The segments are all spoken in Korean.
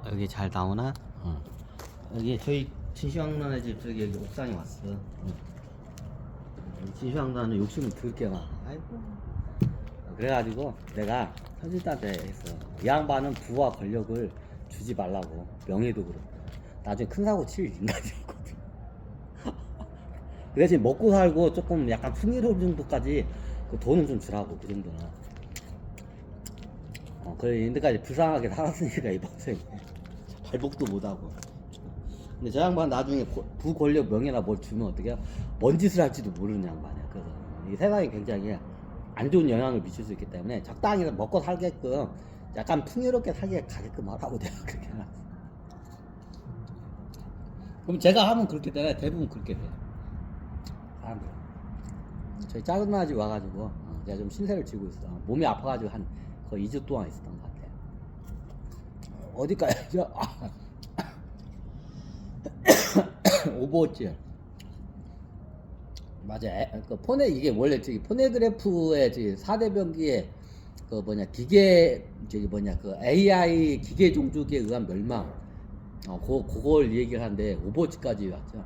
여기 잘 나오나? 여기 저희 진시황란의 집 저기 여기 옥상에 왔어. 진시황란은 욕심을 들게 막. 아이고. 그래가지고 내가 현진한테 했어. 이 양반은 부와 권력을 주지 말라고. 명예도 그렇고. 나중에 큰 사고 칠 인간이었거든. 그 대신 먹고 살고 조금 약간 풍요로운 정도까지 그 돈은 좀 주라고. 그 정도는. 그래 인데까지 불쌍하게 살았으니까 이 평생 발복도 못하고. 근데 저 양반 나중에 부 권력 명예나 뭘 주면 어떻게 뭔 짓을 할지도 모르는 양반이야. 그래서 이 세상에 굉장히 안 좋은 영향을 미칠 수 있기 때문에 적당히 먹고 살게끔 약간 풍요롭게 살게 가게끔 하라고 내가 그렇게 해놨어. 그럼 제가 하면 그렇게 되나? 대부분 그렇게 돼. 사람들. 저희 짜증나지 와가지고 내가 좀 신세를 지고 있어. 몸이 아파가지고 한 거의 2주 동안 있었던 것 같아. 어디까지? 오버워치. 맞아. 그 폰에 이게 원래 저기 포네그래프의 저기 4대 병기의 그 뭐냐 기계 저기 뭐냐 그 AI 기계 종족에 의한 멸망. 그걸 얘기를 하는데 오버워치까지 왔죠.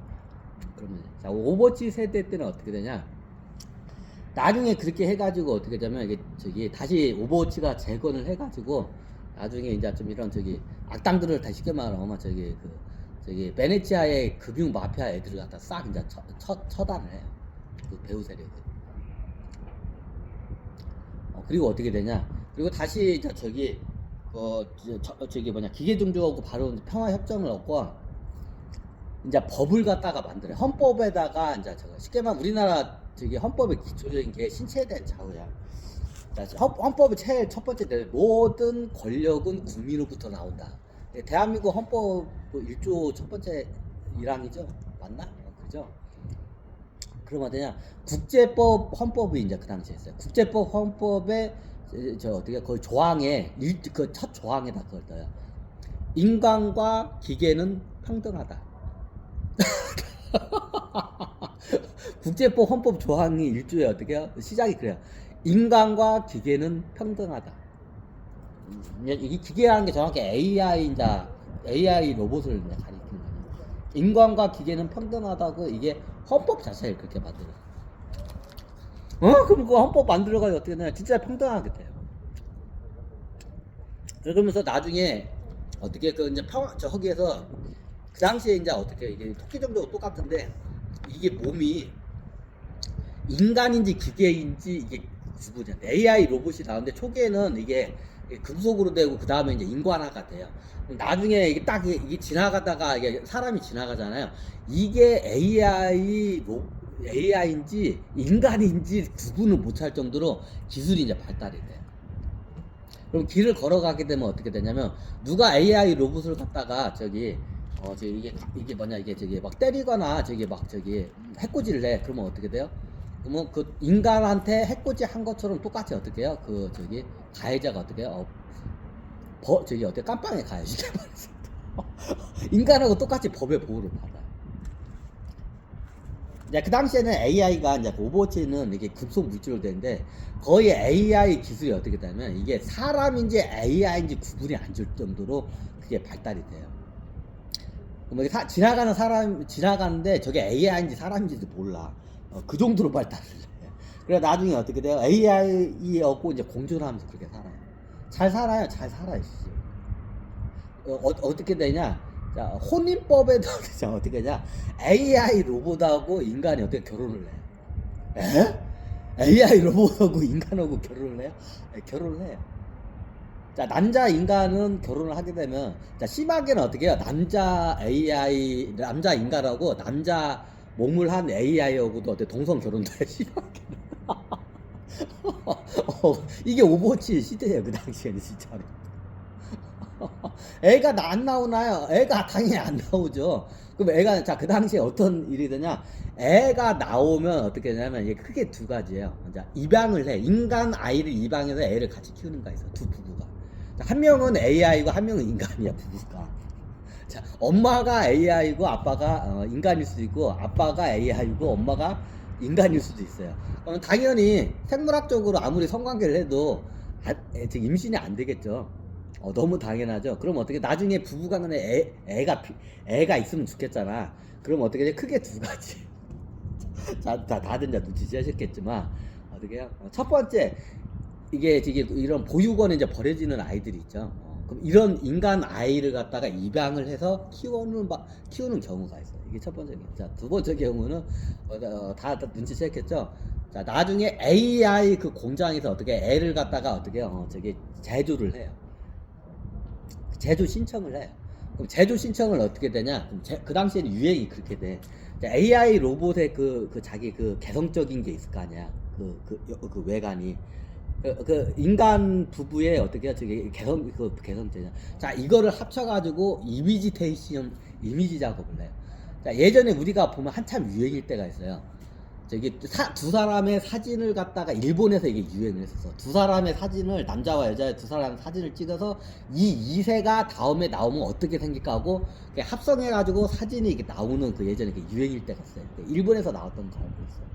그러면 자 오버워치 세대 때는 어떻게 되냐? 나중에 그렇게 해가지고 어떻게 되냐면 이게 저기 다시 오버워치가 재건을 해가지고 나중에 이제 좀 이런 저기 악당들을 다시 쉽게 말하면 저기 베네치아의 금융 마피아 애들을 갖다 싹 이제 처단을 해요. 그 배후 세력을. 그리고 어떻게 되냐? 그리고 다시 이제 저기 뭐냐 기계 종족하고 바로 평화 협정을 얻고 이제 법을 갖다가 만들어요. 헌법에다가 이제 저거 쉽게 말하면 우리나라 저기 헌법의 기초적인 게 신체에 대한 자유야. 헌법의 제일 첫 번째 모든 권력은 국민으로부터 나온다. 대한민국 헌법 1조 첫 번째 1항이죠. 맞나? 그죠? 그러면 되냐? 국제법 헌법이 이제 그 당시에 있어요. 국제법 헌법에 어떻게 그 조항에 그 첫 조항에다 그걸 떠요. 인간과 기계는 평등하다. 국제법 헌법 조항이 1조에 어떻게 해요? 시작이 그래요. 인간과 기계는 평등하다. 이 기계라는 게 정확히 AI 로봇을 이제 가리키는 거예요. 인간과 기계는 평등하다고 이게 헌법 자체를 그렇게 만들어요. 그럼 그 헌법 만들어가지고 어떻게 되냐? 진짜 평등하게 돼요. 그러면서 나중에 어떻게 그 이제 저기에서 그 당시에 이제 어떻게 이게 토끼 정도 똑같은데 이게 몸이 인간인지 기계인지 이게 구분이 안 돼. AI 로봇이 나오는데 초기에는 이게 금속으로 되고 그 다음에 이제 인간화가 돼요. 나중에 이게 딱 이게 지나가다가 이게 사람이 지나가잖아요. 이게 AI인지 인간인지 구분을 못할 정도로 기술이 이제 발달이 돼요. 그럼 길을 걸어가게 되면 어떻게 되냐면 누가 AI 로봇을 갖다가 저기 이게 뭐냐 이게 저기 막 때리거나 저기 해코지를 해. 그러면 어떻게 돼요? 그러면 그 인간한테 해코지 한 것처럼 똑같이 어떻게 해요? 그 저기 가해자가 어떻게 해요? 저기 어떻게 깜빵에 가요 이게 말이죠. 인간하고 똑같이 법의 보호를 받아요. 그 당시에는 AI가 이제 오버워치는 이게 급속 물질로 되는데 거의 AI 기술이 어떻게 되냐면 이게 사람인지 AI인지 구분이 안 될 정도로 그게 발달이 돼요. 뭐 지나가는 사람 지나가는데 저게 AI인지 사람인지도 몰라. 그 정도로 발달을 해. 그래 나중에 어떻게 돼요? AI하고 이제 공존을 하면서 그렇게 살아요. 잘 살아요, 잘 살아요. 어떻게 되냐? 자, 혼인법에도 어떻게 되냐? AI 로봇하고 인간이 어떻게 결혼을 해? AI 로봇하고 인간하고 결혼을 해요? 결혼을 해요. 자, 남자 인간은 결혼을 하게 되면, 자, 심하게는 어떻게 해요? 남자 인간하고 남자 몸을 한 AI하고도 어때 동성 결혼도 해, 심하게는. 이게 오버워치 시대예요, 그 당시에는 진짜로. 애가 안 나오나요? 애가 당연히 안 나오죠. 그럼 애가, 자, 그 당시에 어떤 일이 되냐? 애가 나오면 어떻게 되냐면, 이게 크게 두 가지예요. 자, 입양을 해. 인간 아이를 입양해서 애를 같이 키우는 거 있어. 두 부부가. 한 명은 AI고 한 명은 인간이야, 부부가. 자, 엄마가 AI고 아빠가 인간일 수도 있고, 아빠가 AI고 엄마가 인간일 수도 있어요. 그럼 당연히 생물학적으로 아무리 성관계를 해도 임신이 안 되겠죠. 너무 당연하죠. 그럼 어떻게 나중에 부부간에 애가 있으면 좋겠잖아. 그럼 어떻게 돼? 크게 두 가지. 다들 이제 눈치채셨겠지만 어떻게 해요? 첫 번째 이게 이런 보육원에 이제 버려지는 아이들이 있죠. 그럼 이런 인간 아이를 갖다가 입양을 해서 키우는 경우가 있어요. 이게 첫 번째 경우. 자, 두 번째 경우는 다 눈치채셨겠죠. 자, 나중에 AI 그 공장에서 어떻게 애를 갖다가 어떻게 저기 제조를 해요. 제조 신청을 해요. 그럼 제조 신청을 어떻게 되냐? 그럼 그 당시에는 유행이 그렇게 돼. AI 로봇의 자기 그 개성적인 게 있을 거 아니야. 그 외관이. 그 인간 부부의 어떻게 저기 개성되냐. 자, 이거를 합쳐가지고 이미지 작업을 해요. 자, 예전에 우리가 보면 한참 유행일 때가 있어요. 저기 두 사람의 사진을 갖다가 일본에서 이게 유행을 했었어. 두 사람의 사진을 남자와 여자의 두 사람의 사진을 찍어서 이 2세가 다음에 나오면 어떻게 생길까 하고 합성해가지고 사진이 이게 나오는 그 예전에 그 유행일 때가 있어요. 일본에서 나왔던 거 알고 있어요.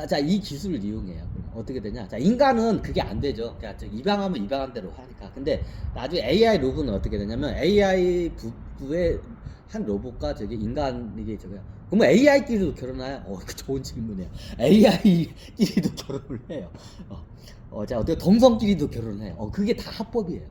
자, 이 기술을 이용해요. 어떻게 되냐? 자, 인간은 그게 안 되죠. 그냥 입양하면 입양한 대로 하니까. 근데 나중에 AI 로봇은 어떻게 되냐면 AI 부부의 한 로봇과 저기 인간 이게 저거야. 그러면 AI끼리도 결혼해요? 그 좋은 질문이에요. AI끼리도 결혼을 해요. 자, 어떻게 동성끼리도 결혼해요. 그게 다 합법이에요.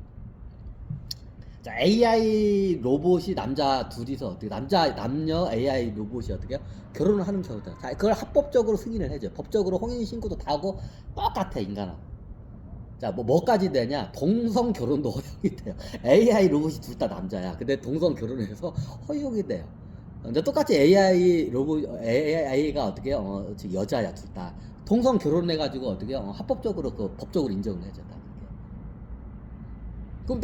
자, AI 로봇이 남자 둘이서 어떻게 남녀 AI 로봇이 어떻게 결혼을 하는 경우다. 자, 그걸 합법적으로 승인을 해줘. 법적으로 혼인 신고도 다 하고 똑같아 인간하고. 자, 뭐까지 되냐? 동성 결혼도 허용이 돼요. AI 로봇이 둘 다 남자야. 근데 동성 결혼해서 허용이 돼요. 근데 똑같이 AI가 어떻게 여자야 둘 다. 동성 결혼해가지고 어떻게 합법적으로 법적으로 인정을 해줘. 그럼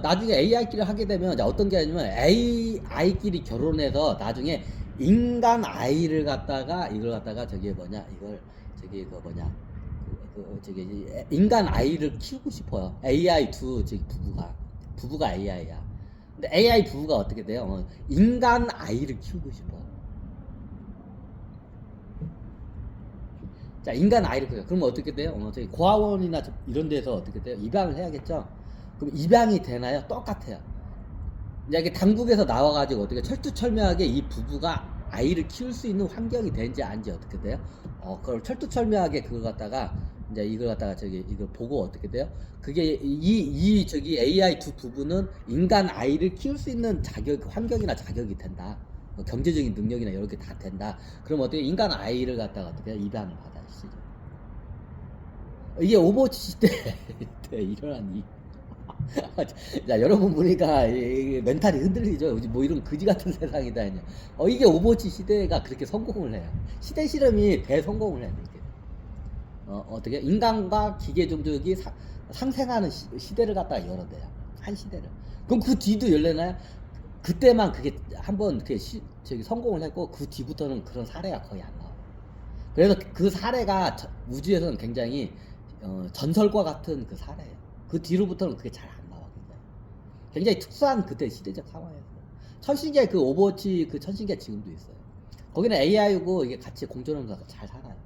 나중에 AI끼리 하게 되면 어떤 게 아니면 AI끼리 결혼해서 나중에 인간 아이를 갖다가 저기 뭐냐 이걸 저기 저기 인간 아이를 키우고 싶어요. AI 저기 부부가 AI야. 근데 AI 부부가 어떻게 돼요? 인간 아이를 키우고 싶어. 자, 인간 아이를 키워요. 그러면 어떻게 돼요? 저기 고아원이나 이런 데서 어떻게 돼요? 입양을 해야겠죠. 그럼 입양이 되나요? 똑같아요. 이제 당국에서 나와가지고 어떻게 철두철미하게 이 부부가 아이를 키울 수 있는 환경이 되는지 아닌지 어떻게 돼요? 그걸 철두철미하게 그걸 갖다가 이제 이걸 갖다가 이걸 보고 어떻게 돼요? 그게 저기 AI 두 부부는 인간 아이를 키울 수 있는 환경이나 자격이 된다. 경제적인 능력이나 이렇게 다 된다. 그럼 어떻게 인간 아이를 갖다가 어떻게 입양을 받아주시죠? 이게 오버워치 시대 때 일어난 자, 여러분 보니까 멘탈이 흔들리죠. 뭐 이런 그지 같은 세상이다. 이게 오버워치 시대가 그렇게 성공을 해요. 시대 실험이 대성공을 해요. 이렇게. 어떻게 인간과 기계 종족이 상생하는 시대를 갖다가 열어대요. 한 시대를. 그럼 그 뒤도 열려나요? 그때만 그게 한번 저기 성공을 했고 그 뒤부터는 그런 사례가 거의 안 나와요. 그래서 그 사례가 우주에서는 굉장히 전설과 같은 그 사례예요. 그 뒤로부터는 그게 잘 안 나와. 굉장히 특수한 그때 시대적 상황이었어요. 천신계 그 오버워치 그 천신계 지금도 있어요. 거기는 AI고 이게 같이 공존하면서 잘 살아요.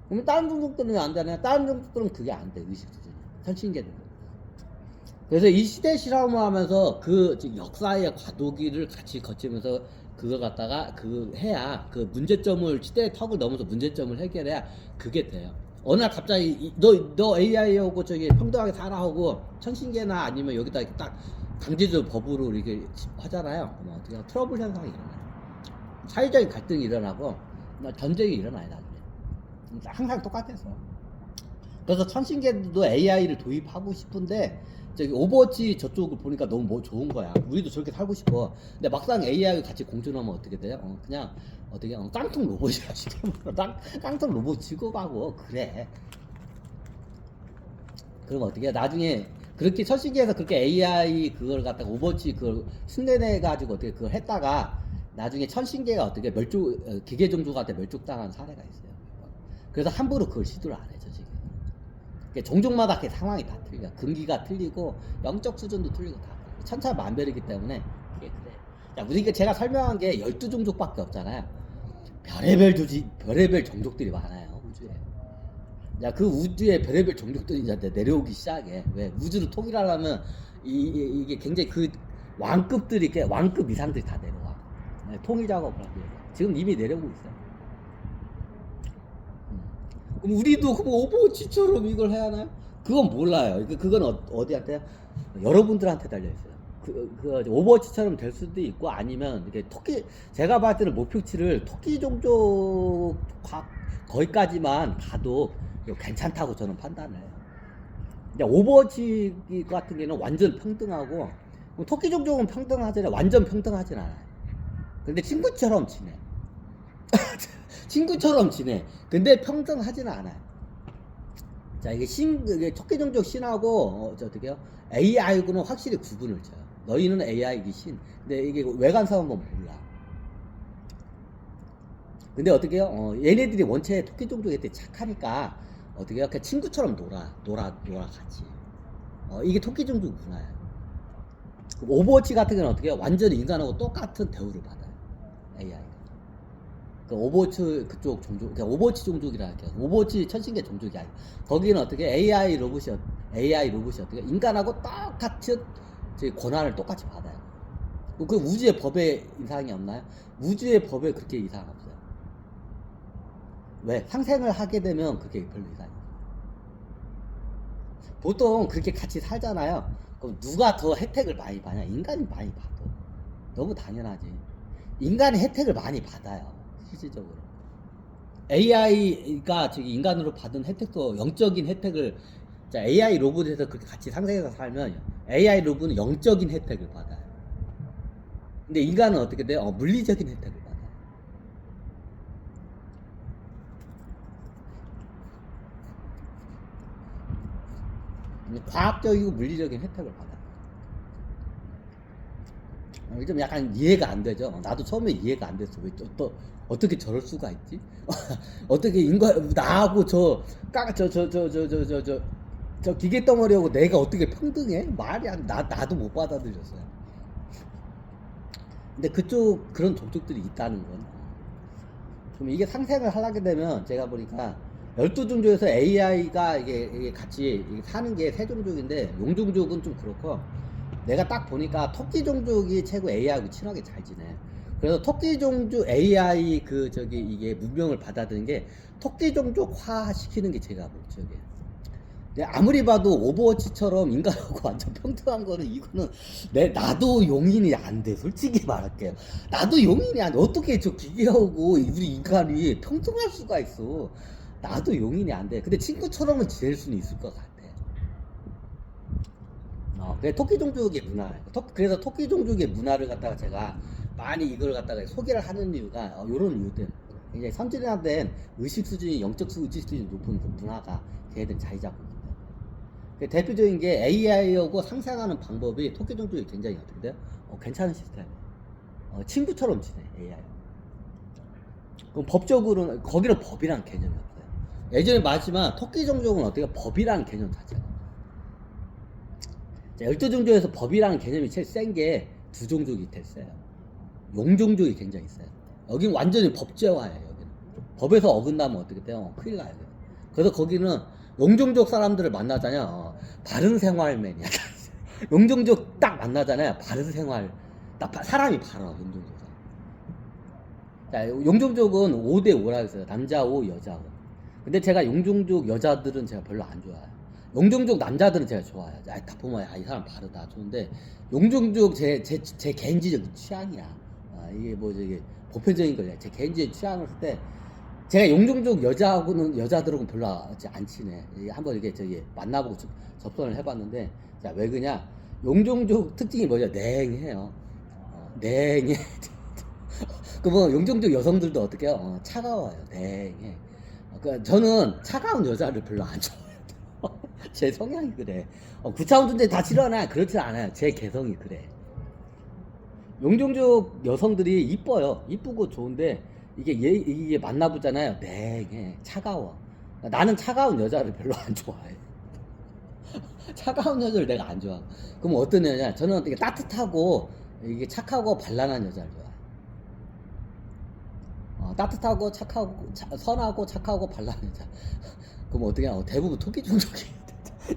그러면 다른 종족들은 왜 안 되냐? 다른 종족들은 그게 안 돼. 의식 수준이. 천신계는. 그래서 이 시대 실험을 하면서 그 역사의 과도기를 같이 거치면서 그걸 갖다가 해야 그 문제점을 시대의 턱을 넘어서 문제점을 해결해야 그게 돼요. 어느 날 갑자기 너 AI하고 저기 평등하게 살아 하고 천신계나 아니면 여기다 이렇게 딱 강제적 법으로 이렇게 하잖아요. 그러면 어떻게 트러블 현상이 일어나요. 사회적인 갈등이 일어나고 전쟁이 일어나요 나중에. 항상 똑같아서. 그래서 천신계도 AI를 도입하고 싶은데 저기 오버워치 저쪽을 보니까 너무 뭐 좋은 거야. 우리도 저렇게 살고 싶어. 근데 막상 AI와 같이 공존하면 어떻게 돼요? 그냥 어떻게 깡통 로봇이야 지금. 깡통 로봇 취급하고 그래. 그럼 어떻게 나중에 그렇게 천신계에서 그렇게 AI 그걸 갖다가 오버워치 그걸 흉내내 가지고 어떻게 그걸 했다가 나중에 천신계가 어떻게 기계 종족한테 멸족당한 사례가 있어요. 그래서 함부로 그걸 시도를 안 해. 종족마다 그 상황이 다 틀려. 근기가 틀리고 영적 수준도 틀리고 다 천차만별이기 때문에 그게 그래. 자, 우리가 제가 설명한 게 12종족밖에 없잖아요. 별의별 종족들이 많아요 우주에. 야, 그 우주에 별의별 종족들이 이제 내려오기 시작해. 왜? 우주를 통일하려면 이게 굉장히 그 왕급들이 왕급 이상들이 다 내려와. 네, 통일 작업을 하기 위해서. 지금 이미 내려오고 있어요. 그럼 우리도 그 오버워치처럼 이걸 해야 하나요? 그건 몰라요. 그건 어디한테? 여러분들한테 달려 있어요. 그 오버워치처럼 될 수도 있고 아니면 이렇게 제가 봤을 때는 목표치를 토끼 종족 거기까지만 가도 괜찮다고 저는 판단을 해요. 근데 오버워치 같은 경우는 완전 평등하고 토끼 종족은 평등하잖아요. 완전 평등하진 않아요. 근데 친구처럼 지내. 친구처럼 지내. 근데 평등하지는 않아요. 자, 이게 토끼 종족 신하고 어떻게요? AI하고는 확실히 구분을 쳐요. 너희는 AI이기 신. 근데 이게 외관상은 뭐 몰라. 근데 어떻게요? 얘네들이 원체 토끼 종족에 되게 착하니까 어떻게요? 그냥 친구처럼 놀아 같이. 이게 토끼 종족 문화야. 오버워치 같은 경우는 어떻게요? 완전히 인간하고 똑같은 대우를 받아요. AI. 그 오버워치 그쪽 종족, 그러니까 오버워치 종족이라 할게요. 오버워치 천신계 종족이 아니에요. 거기는 어떻게 AI 로봇이 어떻게 인간하고 똑같은 권한을 똑같이 받아요. 그 우주의 법에 이상이 없나요? 우주의 법에 그렇게 이상 없어요. 왜? 상생을 하게 되면 그게 별로 이상이 없어요. 보통 그렇게 같이 살잖아요. 그럼 누가 더 혜택을 많이 받냐? 인간이 많이 받아. 너무 당연하지. 인간이 혜택을 많이 받아요. 실질적으로. AI가 인간으로 받은 혜택도 영적인 혜택을, 자, AI 로봇에서 그렇게 같이 상생해서 살면 AI 로봇은 영적인 혜택을 받아요. 근데 인간은 어떻게 돼요? 물리적인 혜택을 받아요. 과학적이고 물리적인 혜택을 받아요. 좀 약간 이해가 안 되죠. 나도 처음에 이해가 안 됐어. 왜 어떻게 저럴 수가 있지? 어떻게 나하고 저 기계 덩어리하고 내가 어떻게 평등해? 말이 나도 못 받아들였어요. 근데 그런 종족들이 있다는 건. 그럼 이게 상생을 하게 되면 제가 보니까 12종족에서 AI가 이게 같이 사는 게 3종족인데 용종족은 좀 그렇고, 내가 딱 보니까 토끼 종족이 최고 AI하고 친하게 잘 지내. 그래서 토끼 종족 AI 이게 문명을 받아들인 게 토끼 종족화 시키는 게 제가 목적이에요. 근데 아무리 봐도 오버워치처럼 인간하고 완전 평등한 거는 이거는 나도 용인이 안 돼. 솔직히 말할게요. 나도 용인이 안 돼. 어떻게 저 기계하고 우리 인간이 평등할 수가 있어. 나도 용인이 안 돼. 근데 친구처럼은 지낼 수는 있을 것 같아. 그게 토끼 종족의 문화예요. 그래서 토끼 종족의 문화를 갖다가 제가 많이 이걸 갖다가 소개를 하는 이유가 이런 이유들. 굉장히 선진화된 의식 수준이, 영적 의식 수준이 높은 그 문화가 걔네들 자리 잡고 있기 때문에. 대표적인 게 AI하고 상생하는 방법이 토끼 종족이 굉장히 어떻게 돼요? 괜찮은 시스템이에요. 친구처럼 지내, AI. 그럼 법적으로는 거기는 법이란 개념이 없어요. 예전에 말했지만 토끼 종족은 어떻게 법이라는 개념 자체가. 12종족에서 법이라는 개념이 제일 센 게 2종족이 제일 세요. 용종족이 굉장히 세요. 여긴 완전히 법제화예요. 여기는. 법에서 어긋나면 어떻게 돼요? 큰일 나요. 그래서 거기는 용종족 사람들을 만나잖아요. 바른 생활맨이야. 용종족 딱 만나잖아요. 바른 생활. 딱 사람이 바로 용종족. 자, 용종족은 5대5라 했어요. 남자 5, 여자 5. 근데 제가 용종족 여자들은 제가 별로 안 좋아해요. 용종족 남자들은 제가 좋아요. 다 보면 이 사람 바르다 좋은데, 용종족 제 개인적 취향이야. 이게 보편적인 거예요. 제 개인적 취향을 할 때 제가 용종족 여자들하고는 별로 안 친해. 한번 이렇게 만나보고 접선을 해봤는데, 자, 왜 그냐? 용종족 특징이 뭐죠? 냉해요. 냉해. 그러면 용종족 여성들도 어떻게 해요? 차가워요. 냉해. 그러니까 저는 차가운 여자를 별로 안 좋아해요. 제 성향이 그래. 구차원준제 다 싫어하나? 그렇지 않아요. 제 개성이 그래. 용종족 여성들이 이뻐요. 이쁘고 좋은데 이게 만나보잖아요. 냉해, 차가워. 나는 차가운 여자를 별로 안 좋아해. 차가운 여자를 내가 안 좋아하고. 그럼 어떤 여자? 저는 되게 따뜻하고 이게 착하고 발랄한 여자를 좋아해. 따뜻하고 착하고 선하고 착하고 발랄한 여자. 그럼 어떻게 하냐? 대부분 토끼 종족이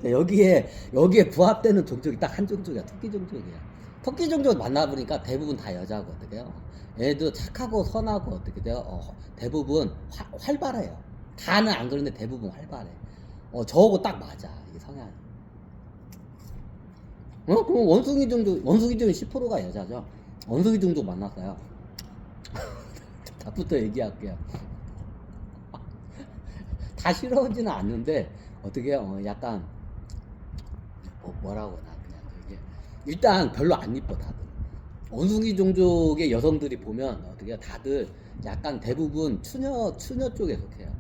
여기에 부합되는 종족이 딱 한 종족이야. 토끼 종족이야. 토끼 종족 만나보니까 대부분 다 여자고 어떻게 해요? 얘도 착하고 선하고 어떻게 돼요? 대부분 활발해요. 다는 안 그런데 대부분 활발해. 저하고 딱 맞아. 이게 성향이. 그럼 원숭이 종족 10%가 여자죠. 원숭이 종족 만났어요. 답부터 얘기할게요. 다 싫어하지는 않는데 어떻게 약간 뭐라고 나 그냥 이게 일단 별로 안 이뻐 다들. 원숭이 종족의 여성들이 보면 어떻게 다들 약간 대부분 추녀 쪽에 속해요.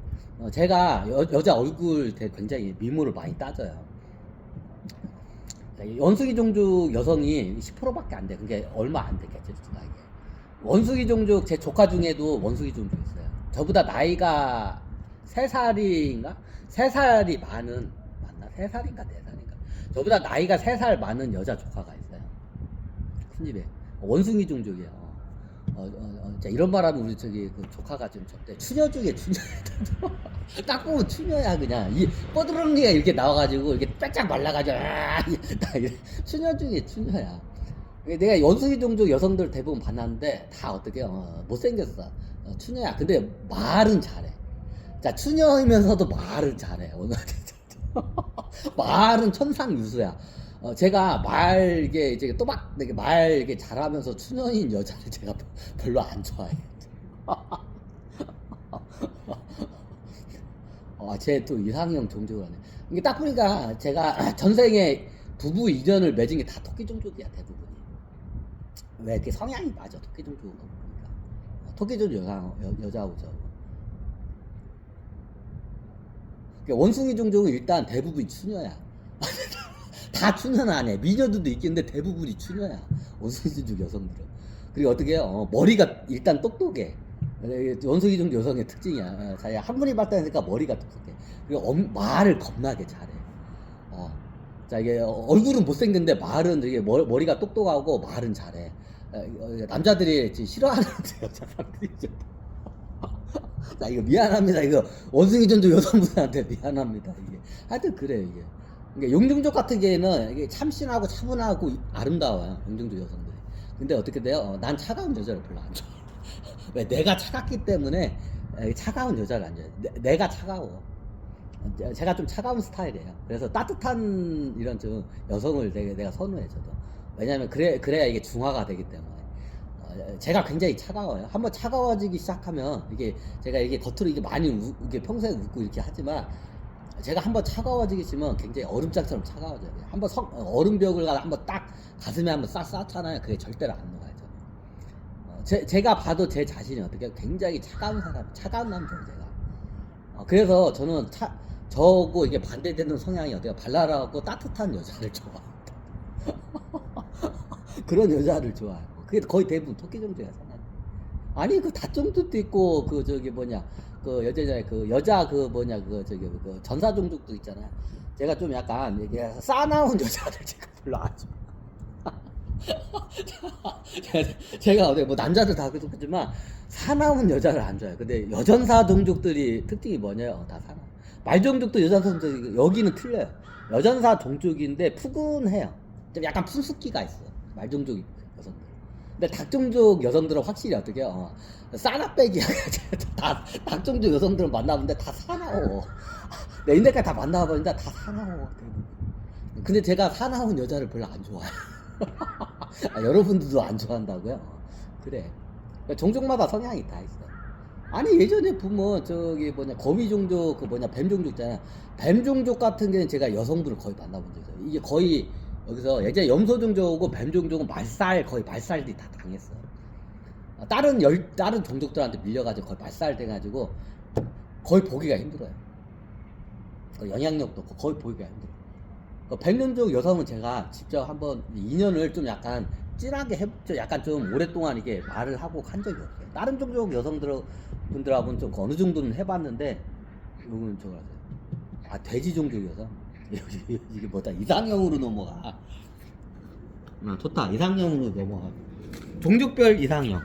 제가 여자 얼굴 굉장히 미모를 많이 따져요. 원숭이 종족 여성이 10%밖에 안 돼. 그게 얼마 안 되겠죠, 이게. 원숭이 종족 제 조카 중에도 원숭이 종족 있어요. 저보다 나이가 3살인가? 3살이 많은 맞나? 3살인가 4살인가? 저보다 나이가 3살 많은 여자 조카가 있어요. 큰집에 원숭이 종족이야. 이런 말하면 우리 그 조카가 좀 적대. 추녀 중에 추녀야. 딱 보면 추녀야 그냥. 이 뻐드렁니가 이렇게 나와가지고 이렇게 빼짝 말라가지고 추녀 중에 추녀야. 내가 원숭이 종족 여성들 대부분 만났는데 다 어떻게 못생겼어. 추녀야. 근데 말은 잘해. 자, 추녀이면서도 말은 잘해. 말은 천상유수야. 제가 말 이게 이제 또박 이렇게 말 이게 잘하면서 추녀인 여자를 제가 별로 안 좋아해. 쟤 또 이상형 종족을 하네. 이게 딱 보니까 제가 전생에 부부 인연을 맺은 게 다 토끼 종족이야 대부분이. 왜 이렇게 성향이 맞아 토끼 종족은 보니까. 토끼 종족 여자하고 저. 원숭이 종족은 일단 대부분이 추녀야. 다 추녀는 아니야. 미녀들도 있겠는데 대부분이 추녀야. 원숭이 종족 여성들은. 그리고 어떻게 해요? 머리가 일단 똑똑해. 원숭이 종족 여성의 특징이야. 자기 한문이 발달하니까 머리가 똑똑해. 그리고 말을 겁나게 잘해. 자, 이게 얼굴은 못생겼는데 말은 되게 머리가 똑똑하고 말은 잘해. 남자들이 싫어하는 여자분들이 자, 이거 미안합니다. 이거 원숭이 종족 여성분한테 미안합니다. 이게 하여튼 그래 이게. 그러니까 용종족 같은 경우에는 이게 참신하고 차분하고 아름다워요. 용종족 여성들이. 근데 어떻게 돼요? 난 차가운 여자를 별로 안 좋아해. 왜? 내가 차갑기 때문에 차가운 여자를 안 좋아해. 내가 차가워. 제가 좀 차가운 스타일이에요. 그래서 따뜻한 이런 좀 여성을 내가 선호해 저도. 왜냐면 그래야 이게 중화가 되기 때문에. 제가 굉장히 차가워요. 한번 차가워지기 시작하면 제가 이게 겉으로 이게 많이 이게 평소에 웃고 이렇게 하지만 제가 한번 차가워지기 시면 굉장히 얼음장처럼 차가워져요. 한번 얼음벽을 한번 딱 가슴에 한번 쌓잖아요. 그게 절대로 안 녹아요. 제가 봐도 제 자신이 어떻게 굉장히 차가운 남자예요. 제가. 그래서 저는 저하고 이게 반대되는 성향이 어때요? 발랄하고 따뜻한 여자를 좋아합니다. 그런 여자를 좋아해요. 그게 거의 대부분 토끼 종족이야. 아니 그 다종족도 있고 그 여자 그 전사 종족도 있잖아요. 제가 좀 약간 이게 싸나운 여자를 제가 별로 안 좋아해요. 제가 뭐 남자들 다 그렇겠지만 사나운 여자를 안 좋아해요. 근데 여전사 종족들이 특징이 뭐냐요? 다 사나워. 말 종족도 여전사 종족이 여기는 틀려요. 여전사 종족인데 푸근해요. 좀 약간 푼숙기가 있어. 말 종족 여성들. 근데 닭종족 여성들은 확실히 어떻게 해요? 싸납배기야. 닭종족 여성들은 만나보는데 다 사나워. 내 인데까지 다 만나보는데 다 사나워. 근데 제가 사나운 여자를 별로 안 좋아해요. 여러분들도 안 좋아한다고요? 그래. 종족마다 성향이 다 있어. 아니 예전에 보면 거미종족 뱀종족 있잖아요. 뱀종족 같은 경우는 제가 여성분을 거의 만나본 적이 있어요. 이게 거의 여기서 예전에 염소종족하고 뱀종족은 거의 말살이 다 당했어. 다른 종족들한테 밀려가지고 거의 말살 돼가지고 거의 보기가 힘들어요. 영향력도 없고 거의 보기가 힘들어. 뱀종족 여성은 제가 직접 한번 인연을 좀 약간 진하게 약간 좀 오랫동안 이게 말을 하고 한 적이 없어요. 다른 종족 여성분들하고는 좀 어느 정도는 해봤는데 이거는 돼지 종족이어서 이게 뭐다 이상형으로 넘어가. 좋다. 이상형으로 넘어가. 종족별 이상형.